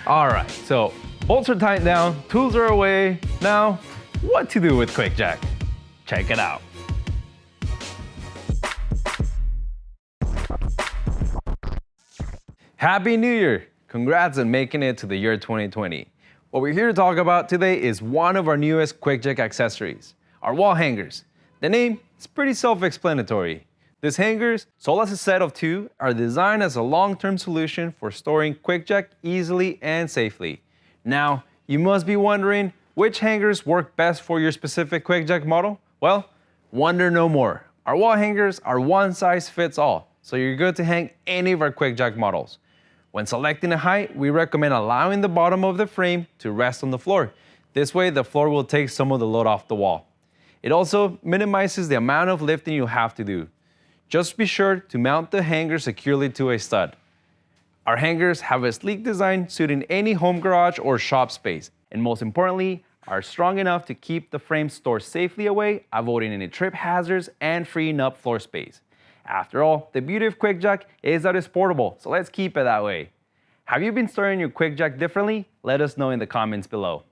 All right, so bolts are tightened down, tools are away. Now, what to do with QuickJack? Check it out. Happy New Year! Congrats on making it to the year 2020. What we're here to talk about today is one of our newest QuickJack accessories, our wall hangers. The name is pretty self-explanatory. These hangers, sold as a set of 2, are designed as a long-term solution for storing QuickJack easily and safely. Now, you must be wondering which hangers work best for your specific QuickJack model? Well, wonder no more. Our wall hangers are one size fits all, so you're good to hang any of our QuickJack models. When selecting a height, we recommend allowing the bottom of the frame to rest on the floor. This way, the floor will take some of the load off the wall. It also minimizes the amount of lifting you have to do. Just be sure to mount the hanger securely to a stud. Our hangers have a sleek design suiting any home garage or shop space, and most importantly, are strong enough to keep the frame stored safely away, avoiding any trip hazards and freeing up floor space. After all, the beauty of QuickJack is that it's portable, so let's keep it that way. Have you been storing your QuickJack differently? Let us know in the comments below.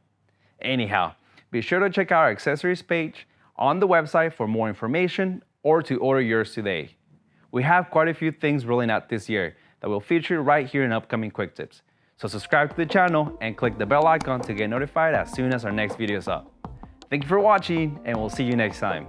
Anyhow, be sure to check out our accessories page on the website for more information or to order yours today. We have quite a few things rolling out this year that will feature right here in upcoming Quick Tips. So subscribe to the channel and click the bell icon to get notified as soon as our next video is up. Thank you for watching, and we'll see you next time.